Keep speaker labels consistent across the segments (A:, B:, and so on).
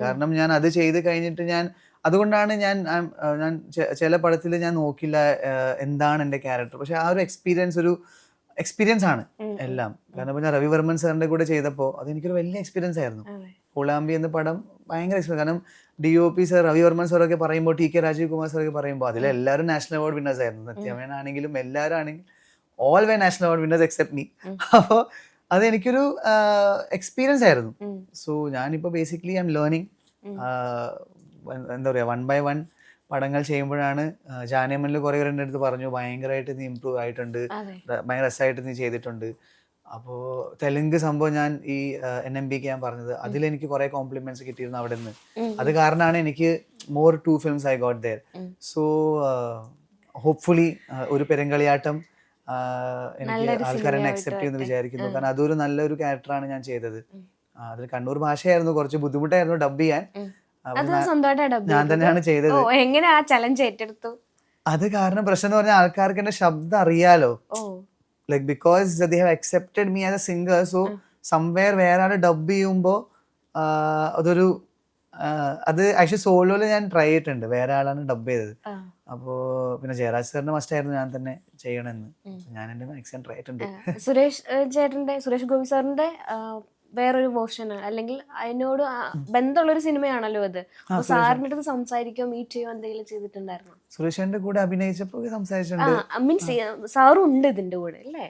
A: കാരണം ഞാൻ അത് ചെയ്ത് കഴിഞ്ഞിട്ട് അതുകൊണ്ടാണ് ഞാൻ ചില പടത്തിൽ ഞാൻ നോക്കില്ല എന്താണ് എൻ്റെ ക്യാരക്ടർ. പക്ഷെ ആ ഒരു എക്സ്പീരിയൻസ് ആണ് എല്ലാം. കാരണം ഇപ്പൊ ഞാൻ രവിവർമ്മൻ സാറിന്റെ കൂടെ ചെയ്തപ്പോൾ അതെനിക്കൊരു വലിയ എക്സ്പീരിയൻസ് ആയിരുന്നു. പൂളാമ്പി എന്ന പടം ഭയങ്കര എക്സ്പീരിയൻസ്. കാരണം DOP സാർ, രവിവർമ്മൻ സാറൊക്കെ പറയുമ്പോൾ, TK രാജീവ് കുമാർ സാറൊക്കെ പറയുമ്പോൾ അതിലെല്ലാവരും നാഷണൽ അവാർഡ് വിന്നേഴ്സ് ആയിരുന്നു. നിത്യമേനാണെങ്കിലും എല്ലാവരും ആണെങ്കിലും all were national award winners except me. അപ്പോൾ അതെനിക്കൊരു എക്സ്പീരിയൻസ് ആയിരുന്നു. സോ ഞാനിപ്പോൾ ബേസിക്കലി ഐ എം ലേണിംഗ്. എന്താ പറയുക, 1 by 1 പടങ്ങൾ ചെയ്യുമ്പോഴാണ് ജാനേമനിൽ കുറേ പേരുടെ അടുത്ത് പറഞ്ഞു ഭയങ്കരമായിട്ട് നീ ഇമ്പ്രൂവ് ആയിട്ടുണ്ട്, ഭയങ്കര രസമായിട്ട് നീ ചെയ്തിട്ടുണ്ട്. അപ്പോൾ തെലുങ്ക് സംഭവം ഞാൻ ഈ NMBK ഞാൻ പറഞ്ഞത് അതിലെനിക്ക് കുറേ കോംപ്ലിമെന്റ്സ് കിട്ടിയിരുന്നു അവിടെ നിന്ന്. അത് കാരണമാണ് എനിക്ക് more 2 films I got there. So hopefully ഒരു പെരുങ്കളിയാട്ടം എനിക്ക് ആൾക്കാർ എന്നെ അക്സെപ്റ്റ് ചെയ്യുമെന്ന് വിചാരിക്കുന്നു. കാരണം അതൊരു നല്ലൊരു ക്യാരക്ടറാണ് ഞാൻ ചെയ്തത്. അതിൽ കണ്ണൂർ ഭാഷയായിരുന്നു, കുറച്ച് ബുദ്ധിമുട്ടായിരുന്നു ഡബ് ചെയ്യാൻ. ഞാൻ തന്നെയാണ് ചെയ്തത്.
B: എങ്ങനെ ആ ചലഞ്ച് ഏറ്റെടുത്തു?
A: അത് കാരണം പ്രശ്നം എന്ന് പറഞ്ഞാൽ ആൾക്കാർക്ക് എന്റെ ശബ്ദം അറിയാലോ. Like because they have accepted me as A singer. So somewhere വേറെ ആൾ ഡബ് ചെയ്യുമ്പോൾ അതൊരു അത് ആക്ച്വലി സോളോയില് ഞാൻ ട്രൈ ചെയ്തിട്ടുണ്ട്, വേറെ ആളാണ് ഡബ് ചെയ്തത്. അപ്പോൾ പിന്നെ ജയരാജ് സാറിന്റെ മസ്റ്റ് ആയിരുന്നു ഞാൻ തന്നെ ചെയ്യണമെന്ന്. ഞാൻ എന്റെ മാക്സിമം ട്രൈ ചെയ്തിട്ടുണ്ട്.
B: സുരേഷ് ഗോപി സാറിന്റെ വേറൊരു വേർഷൻ അല്ലെങ്കിൽ അതിനോട് ബന്ധമുള്ളൊരു സിനിമയാണല്ലോ അത്. സാറിന്റെ അടുത്ത് സംസാരിക്കോ മീറ്റ് ചെയ്യോ എന്തെങ്കിലും ചെയ്തിട്ടുണ്ടായിരുന്നു?
A: സുരേഷിന്റെ കൂടെ അഭിനയിച്ചപ്പോൾ സംസാരിച്ചിട്ടുണ്ട്.
B: മീൻസ് സാറും ഉണ്ട് ഇതിന്റെ കൂടെ അല്ലേ?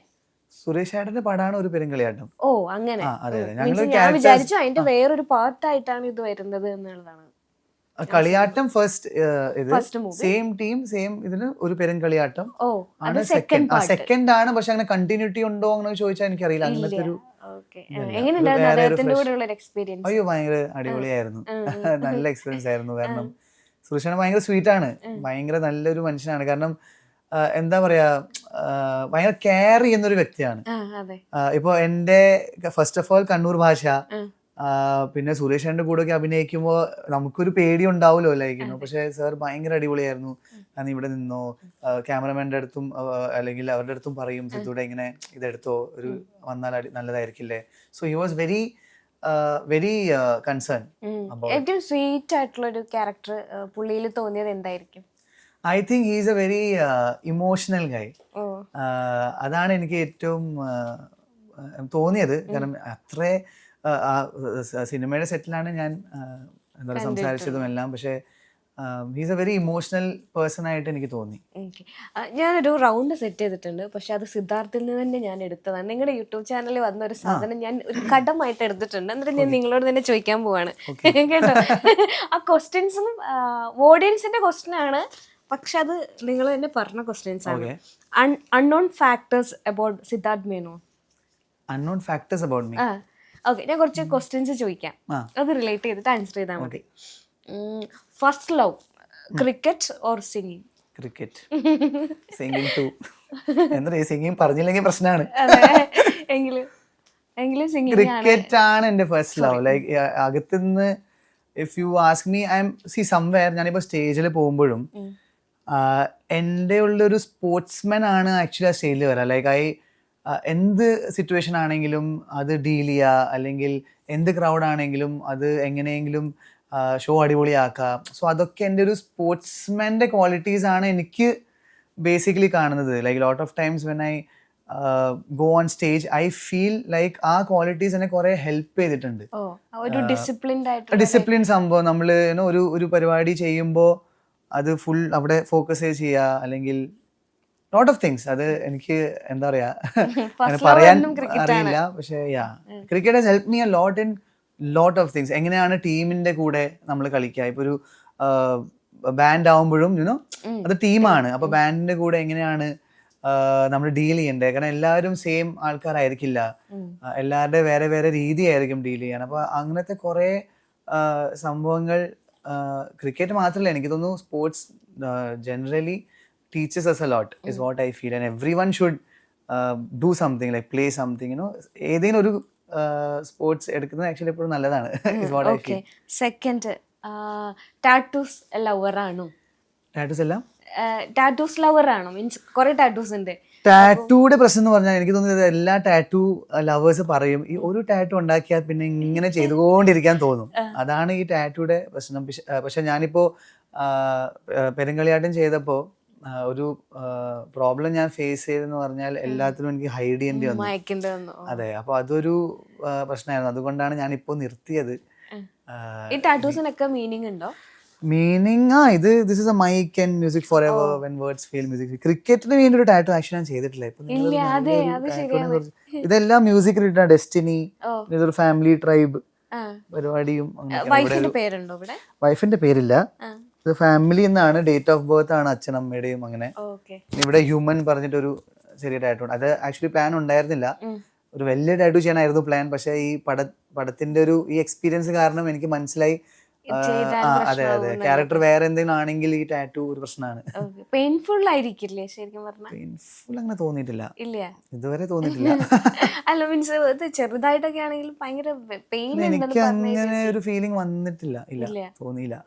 A: സുരേഷ് ഏട്ടന്റെ പടമാണ് ഒരു പെരുങ്കളിയാട്ടം.
B: ഓ അങ്ങനെ. ഞാൻ വിചാരിച്ചു അതിന്റെ വേറൊരു പാർട്ടായിട്ടാണ് ഇത് വരുന്നത് എന്നുള്ളതാണ്.
A: കളിയാട്ടം ഫസ്റ്റ്, ഇത് സെയിം ടീം സെയിം ഇതിന് ഒരു പെരുങ്കളിയാട്ടം ആണ് സെക്കൻഡ് ആണ്. പക്ഷെ അങ്ങനെ കണ്ടിന്യൂറ്റി ഉണ്ടോ അങ്ങനെ ചോദിച്ചാൽ എനിക്കറിയില്ല. അങ്ങനത്തെ ഒരു അയ്യോ ഭയങ്കര അടിപൊളിയായിരുന്നു. നല്ല എക്സ്പീരിയൻസ് ആയിരുന്നു. കാരണം സുരേഷ് ഭയങ്കര സ്വീറ്റ് ആണ്, ഭയങ്കര നല്ലൊരു മനുഷ്യനാണ്. കാരണം എന്താ പറയാ, ഭയങ്കര കെയർ ചെയ്യുന്നൊരു വ്യക്തിയാണ്. ഇപ്പൊ എന്റെ ഫസ്റ്റ് ഓഫ് ഓൾ കണ്ണൂർ ഭാഷ, പിന്നെ സുരേഷിന്റെ കൂടെ ഒക്കെ അഭിനയിക്കുമ്പോൾ നമുക്കൊരു പേടി ഉണ്ടാവുമല്ലോ ലയിക്കുന്നു. പക്ഷെ സാർ ഭയങ്കര അടിപൊളിയായിരുന്നു. ഞാൻ ഇവിടെ നിന്നോ, ക്യാമറമാൻ്റെ അടുത്തും അല്ലെങ്കിൽ അവരുടെ അടുത്തും പറയും സിദ്ധൂടെ ഇങ്ങനെ ഇതെടുത്തോ, ഒരു വന്നാൽ നല്ലതായിരിക്കില്ലേ. So he was very very concern.
B: ഏറ്റവും സ്വീറ്റ് ആയിട്ടുള്ള ഒരു ക്യാരക്ടർ പുള്ളിയിൽ തോന്നിയത് എന്തായിരിക്കും?
A: I think he is a very emotional guy. അതാണ് എനിക്ക് ഏറ്റവും തോന്നിയത്. കാരണം അത്ര സിനിമയുടെ സെറ്റിലാണ് ഞാൻ എന്താ പറയുക സംസാരിച്ചതും എല്ലാം. പക്ഷെ he's A very emotional person ആയിട്ട് എനിക്ക് തോന്നി.
B: ഞാനൊരു റൗണ്ട് സെറ്റ് ചെയ്തിട്ടുണ്ട്, പക്ഷെ അത് സിദ്ധാർത്ഥിൽ നിന്ന് തന്നെ ഞാൻ എടുത്തതാണ്. നിങ്ങളുടെ യൂട്യൂബ് ചാനലിൽ വന്ന ഒരു സാധനം ഞാൻ ഒരു കടമായിട്ട് എടുത്തിട്ടുണ്ട്. എന്നിട്ട് ഞാൻ നിങ്ങളോട് തന്നെ ചോദിക്കാൻ പോവാണ് കേട്ടോ. ആ ക്വസ്റ്റ്യൻസും ഓഡിയൻസിന്റെ ക്വസ്റ്റ്യൻ ആണ്, പക്ഷെ അത് നിങ്ങൾ തന്നെ പറഞ്ഞ ക്വസ്റ്റ്യൻസ് ആണ്. Unknown factors about Siddharth Menon.
A: Unknown factors about me.
B: Okay, ഞാൻ കുറച്ച് ക്വസ്റ്റ്യൻസ് ചോദിക്കാം, അത് റിലേറ്റ് ചെയ്തിട്ട് ആൻസർ ചെയ്താൽ മതി. First love, cricket or singing?
A: Cricket. Singing too. എന്താ സിംഗിങ് പറഞ്ഞില്ലെങ്കിൽ പ്രശ്നമാണ്. ക്രിക്കറ്റ് ആണ് എന്റെ ഫസ്റ്റ് ലവ്. ലൈക്ക് അകത്തുനിന്ന് if you ask me, I am somewhere. ഞാനിപ്പോ സ്റ്റേജിൽ പോകുമ്പോഴും എൻ്റെ ഉള്ളൊരു സ്പോർട്സ്മാൻ ആണ് ആക്ച്വലി ആ സ്റ്റേജിൽ വരാം. ലൈക്ക് എന്ത് സിറ്റുവേഷൻ ആണെങ്കിലും അത് ഡീൽ ചെയ്യുക, അല്ലെങ്കിൽ എന്ത് ക്രൗഡ് ആണെങ്കിലും അത് എങ്ങനെയെങ്കിലും ഷോ അടിപൊളിയാക്കാം. സോ അതൊക്കെ എൻ്റെ ഒരു സ്പോർട്സ്മാൻ്റെ ക്വാളിറ്റീസ് ആണ് എനിക്ക് ബേസിക്കലി കാണുന്നത്. Like lot of times when I go on stage I feel like ആ ക്വാളിറ്റീസ് എന്നെ കുറെ ഹെൽപ്പ് ചെയ്തിട്ടുണ്ട്. ഡിസിപ്ലിൻ സംഭവം നമ്മൾ ഒരു പരിപാടി ചെയ്യുമ്പോൾ അത് ഫുൾ അവിടെ ഫോക്കസ് ചെയ്യുക, അല്ലെങ്കിൽ ലോട്ട് ഓഫ് തിങ്സ്. അത് എനിക്ക് എന്താ പറയാ അങ്ങനെ പറയാൻ അറിയില്ല. പക്ഷെ cricket has help me a lot in lot of things. എങ്ങനെയാണ് ടീമിന്റെ കൂടെ നമ്മൾ കളിക്കുക. ഇപ്പൊ ഒരു ബാൻഡ് ആവുമ്പോഴും അത് ടീമാണ്. അപ്പൊ ബാൻഡിന്റെ കൂടെ എങ്ങനെയാണ് നമ്മൾ ഡീൽ ചെയ്യണ്ടേ. കാരണം എല്ലാവരും സെയിം ആൾക്കാരായിരിക്കില്ല, എല്ലാവരുടെ വേറെ വേറെ രീതിയായിരിക്കും ഡീൽ ചെയ്യാൻ. അപ്പൊ അങ്ങനത്തെ കുറെ സംഭവങ്ങൾ ക്രിക്കറ്റ് മാത്രമല്ല, എനിക്ക് തോന്നുന്നു sports generally teaches us a lot is what I feel, and everyone should do something, like play something, ഏതെങ്കിലും ഒരു സ്പോർട്സ് എടുക്കുന്നത് ആക്ച്വലി എപ്പോഴും നല്ലതാണ് is what I feel.
B: Second, tattoos lover ആണോ?
A: ടാറ്റൂസ് എല്ലാം
B: ടാറ്റൂസ് ലവർ ആണോ? മീൻസ് കുറെ tattoos ഉണ്ട്.
A: ടാറ്റൂയുടെ പ്രശ്നം എന്ന് പറഞ്ഞാൽ എനിക്ക് തോന്നുന്നത് എല്ലാ ടാറ്റൂ ലവേഴ്സ് പറയും ഈ ഒരു ടാറ്റൂ ഉണ്ടാക്കിയാൽ പിന്നെ ഇങ്ങനെ ചെയ്തുകൊണ്ടിരിക്കാൻ തോന്നും. അതാണ് ഈ ടാറ്റൂയുടെ പ്രശ്നം. പക്ഷെ ഞാനിപ്പോ പെരുങ്കളിയാട്ടം ചെയ്തപ്പോ ഒരു പ്രോബ്ലം ഞാൻ ഫേസ് ചെയ്തെന്ന് പറഞ്ഞാൽ എല്ലാത്തിനും എനിക്ക് ഹൈഡ് ചെയ്യേണ്ടി വന്നു. അതെ, അപ്പൊ അതൊരു പ്രശ്നമായിരുന്നു. അതുകൊണ്ടാണ് ഞാൻ ഇപ്പോ നിർത്തിയത്.
B: ഈ ടാറ്റൂസിനൊക്കെ മീനിങ് ഉണ്ടോ?
A: Meaning this is a mic and music for ever when words fail music. ക്രിക്കറ്റിന് വേണ്ടി ഒരു ടാറ്റു ആക്ഷൻ ഞാൻ ചെയ്തിട്ടില്ല. ഇതെല്ലാം മ്യൂസിക് റിലേറ്റഡ്. ഡെസ്റ്റിനി, ഇതൊരു ഫാമിലി ട്രൈബ് പരിപാടിയും. വൈഫിന്റെ പേരില്ല, ഫാമിലി എന്നാണ്, ഡേറ്റ് ഓഫ് ബർത്ത് ആണ് അച്ഛനമ്മയുടെയും. അങ്ങനെ ഇവിടെ ഹ്യൂമൻ പറഞ്ഞിട്ടൊരു ചെറിയ ടാറ്റു ഉണ്ട്. അത് ആക്ച്വലി പ്ലാൻ ഉണ്ടായിരുന്നില്ല, ഒരു വലിയ ടാറ്റു ചെയ്യാനായിരുന്നു പ്ലാൻ. പക്ഷെ ഈ പടത്തിന്റെ ഒരു ഈ എക്സ്പീരിയൻസ് കാരണം എനിക്ക് മനസ്സിലായി അതെ അതെ ക്യാരക്ടർ വേറെ എന്തെങ്കിലും ആണെങ്കിൽ ഈ ടാറ്റു ഒരു പ്രശ്നമാണ്.
B: പെയിൻഫുൾ ആയിരിക്കില്ലേ ശരിക്കും പറഞ്ഞാൽ?
A: പെയിൻഫുൾ അങ്ങനെ തോന്നിയിട്ടില്ല,
B: ഇല്ല
A: ഇതുവരെ തോന്നിയിട്ടില്ല.
B: അല്ല മീൻസ് ചെറുതായിട്ടൊക്കെ ആണെങ്കിലും ഭയങ്കര പെയിൻ
A: എനിക്ക് അങ്ങനെ ഒരു ഫീലിംഗ് വന്നിട്ടില്ല, ഇല്ല തോന്നിയില്ല.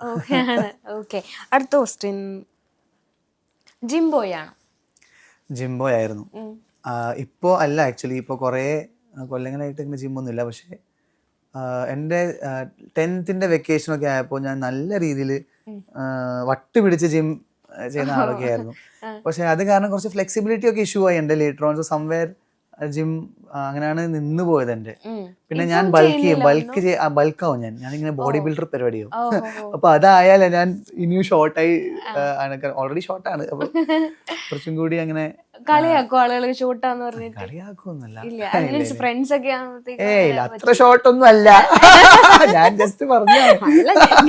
B: ഓക്കെ, അടുത്ത ക്വസ്റ്റ്യൻ. ജിംബോയ് ആണ്?
A: ജിംബോയ് ആയിരുന്നു. ഇപ്പോ അല്ല, ആക്ച്വലി ഇപ്പൊ കുറെ കൊല്ലങ്ങളായിട്ട് ഇങ്ങനെ ജിമ്മൊന്നുമില്ല. പക്ഷെ എൻ്റെ 10th വെക്കേഷനൊക്കെ ആയപ്പോൾ ഞാൻ നല്ല രീതിയിൽ വട്ട് പിടിച്ച് ജിം ചെയ്യുന്ന ആളൊക്കെ ആയിരുന്നു. പക്ഷെ അത് കാരണം കുറച്ച് ഫ്ലെക്സിബിലിറ്റി ഒക്കെ ഇഷ്യൂ ആയി എൻ്റെ later on. So somewhere gym അങ്ങനെയാണ് നിന്ന് പോയത് എൻ്റെ. പിന്നെ ഞാൻ ബൾക്കാവും, ഞാനിങ്ങനെ ബോഡി ബിൽഡർ പരിപാടിയാവും. അപ്പൊ അതായാലേ ഞാൻ ഇനിയും ഷോർട്ടായി, ഓൾറെഡി ഷോർട്ടാണ്, അപ്പൊ കുറച്ചും കൂടി അങ്ങനെ
B: കളിയാക്കും ആളുകൾ ഷോർട്ടാന്ന് പറഞ്ഞിട്ട്.
A: കളിയാക്കൊന്നുമല്ല,
B: ഫ്രണ്ട്സ് ഒക്കെ
A: അത്ര ഷോർട്ടൊന്നും അല്ല, ഞാൻ ജസ്റ്റ് പറഞ്ഞു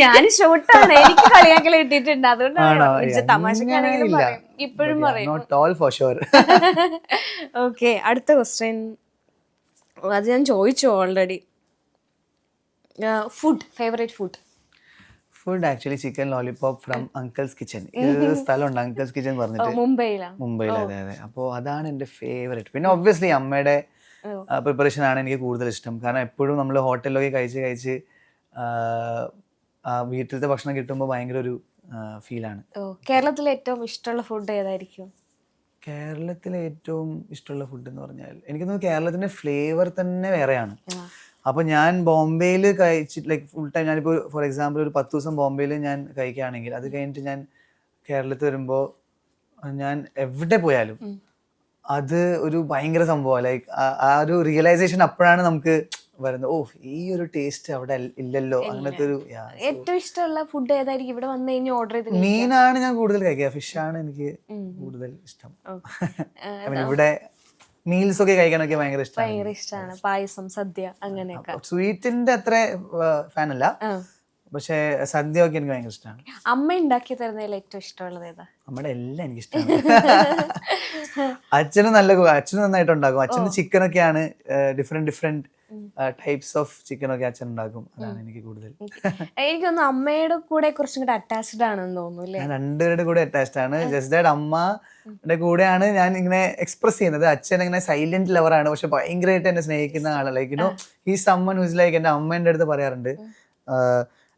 B: ഞാൻ ഷോർട്ടാണ്, എനിക്ക് കളിയാക്കൽ കിട്ടിയിട്ടുണ്ട്, അതുകൊണ്ടാണ് തമാശക്കാണെങ്കിലും ഇപ്പോഴും പറയും. ഓക്കെ, അടുത്ത ക്വസ്റ്റ്യൻ. അത് ഞാൻ ചോദിച്ചു already. Food, favourite food?
A: Food actually chicken lollipop from uncles kitchen. ഇതൊരു സ്ഥലമുണ്ട് അങ്കിൾസ് കിച്ചൺ പറഞ്ഞിട്ട്, മുംബൈയിൽ. അതെ അതെ. അപ്പോൾ അതാണ് എൻ്റെ ഫേവറേറ്റ്. പിന്നെ ഒബ്വിയസ്ലി അമ്മയുടെ പ്രിപ്പറേഷൻ ആണ് എനിക്ക് കൂടുതൽ ഇഷ്ടം. കാരണം എപ്പോഴും നമ്മൾ ഹോട്ടലിലൊക്കെ കഴിച്ച് വീട്ടിലത്തെ ഭക്ഷണം കിട്ടുമ്പോൾ ഭയങ്കര ഒരു ഫീലാണ്.
B: കേരളത്തിലെ ഏറ്റവും ഇഷ്ടമുള്ള ഫുഡ് ഏതായിരിക്കും?
A: കേരളത്തിലെ ഏറ്റവും ഇഷ്ടമുള്ള ഫുഡ് എന്ന് പറഞ്ഞാൽ എനിക്ക് തോന്നുന്നു കേരളത്തിന്റെ ഫ്ലേവർ തന്നെ വേറെയാണ്. അപ്പൊ ഞാൻ ബോംബെയിൽ കഴിച്ചിട്ട് ലൈക്ക് ഫുൾ ടൈം, ഞാനിപ്പോൾ ഫോർ എക്സാമ്പിൾ ഒരു 10 ദിവസം ബോംബെയിൽ ഞാൻ കഴിക്കുകയാണെങ്കിൽ അത് കഴിഞ്ഞിട്ട് ഞാൻ കേരളത്തിൽ വരുമ്പോൾ ഞാൻ എവിടെ പോയാലും അത് ഒരു ഭയങ്കര സംഭവമാണ്. ലൈക്ക് ആ ഒരു റിയലൈസേഷൻ അപ്പോഴാണ് നമുക്ക് വരുന്നത്, ഓ ഈ ഒരു ടേസ്റ്റ് അവിടെ ഇല്ലല്ലോ, അങ്ങനത്തെ ഒരു.
B: ഏറ്റവും ഇഷ്ടമുള്ള ഫുഡ് ഏതായിരിക്കും? ഇവിടെ വന്നു കഴിഞ്ഞാൽ ഓർഡർ ചെയ്ത്
A: മീനാണ് ഞാൻ കൂടുതൽ കഴിക്കുക, ഫിഷാണ് എനിക്ക് കൂടുതൽ ഇഷ്ടം. ഇവിടെ മീൽസ് ഒക്കെ കഴിക്കാനൊക്കെ ഭയങ്കര ഇഷ്ടമാണ്.
B: പായസം, സദ്യ, അങ്ങനെയൊക്കെ.
A: സ്വീറ്റിന്റെ അത്ര ഫാൻ അല്ല, പക്ഷെ സദ്യ ഒക്കെ എനിക്ക് ഭയങ്കര ഇഷ്ടമാണ്.
B: അമ്മ ഉണ്ടാക്കി തരുന്നതിൽ ഏറ്റവും ഇഷ്ടമുള്ളത് ഏതാ?
A: അമ്മയുടെ എല്ലാം എനിക്ക് ഇഷ്ടമാണ്. അച്ഛനും നന്നായിട്ട് ഉണ്ടാക്കും. അച്ഛന് ചിക്കനൊക്കെയാണ് ഡിഫറെന്റ് ടൈപ്സ് ഓഫ് ചിക്കനൊക്കെ അച്ഛൻ ഉണ്ടാക്കും. അതാണ് എനിക്ക് കൂടുതൽ.
B: എനിക്കൊന്ന് അമ്മയുടെ കൂടെ കുറച്ചും കൂടെ അറ്റാച്ച്ഡ് ആണെന്ന് തോന്നുന്നു.
A: ഞാൻ രണ്ടുപേരുടെ കൂടെ അറ്റാച്ച്ഡ് ആണ്. ജസ്റ്റ് ദാറ്റ് അമ്മയുടെ കൂടെയാണ് ഞാൻ ഇങ്ങനെ എക്സ്പ്രസ് ചെയ്യുന്നത്. അച്ഛൻ ഇങ്ങനെ സൈലന്റ് ലവറാണ്, പക്ഷെ ഭയങ്കരമായിട്ട് എന്നെ സ്നേഹിക്കുന്ന ആളാണ്. Like you know he summon whose like, എൻ്റെ അമ്മ എൻ്റെ അടുത്ത് പറയാറുണ്ട്,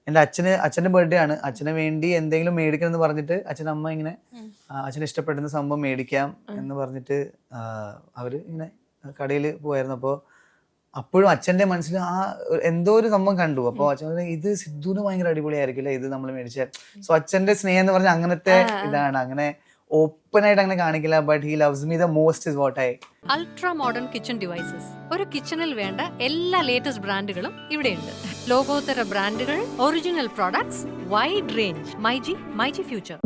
A: എൻ്റെ അച്ഛൻ്റെ ബർത്ത്ഡേ ആണ്, അച്ഛന് വേണ്ടി എന്തെങ്കിലും മേടിക്കണം എന്ന് പറഞ്ഞിട്ട് അമ്മ ഇങ്ങനെ അച്ഛന് ഇഷ്ടപ്പെടുന്ന സംഭവം മേടിക്കാം എന്ന് പറഞ്ഞിട്ട് അവര് ഇങ്ങനെ കടയിൽ പോയായിരുന്നു. അപ്പോൾ അപ്പോഴും അച്ഛൻ്റെ മനസ്സിൽ എന്തോ ഒരു സംഭവം കണ്ടു. അപ്പോൾ അച്ഛൻ പറഞ്ഞു, ഇത് സിദ്ധുവിന് ഭയങ്കര അടിപൊളിയായിരിക്കില്ല ഇത് നമ്മൾ മേടിച്ച. സോ അച്ഛൻ്റെ സ്നേഹം എന്ന് പറഞ്ഞാൽ അങ്ങനത്തെ ഇതാണ്. അങ്ങനെ ഓപ്പൺ ആയിട്ട് അങ്ങനെ കാണിക്കില്ല, but he loves me the most is what I.
C: Ultra modern kitchen devices. ഒരു കിച്ചണിൽ വേണ്ട എല്ലാ ലേറ്റസ്റ്റ് ബ്രാൻഡുകളും ഇവിടെയുണ്ട്. ലോകോത്തര ബ്രാൻഡുകൾ, original products, wide range. MyG future.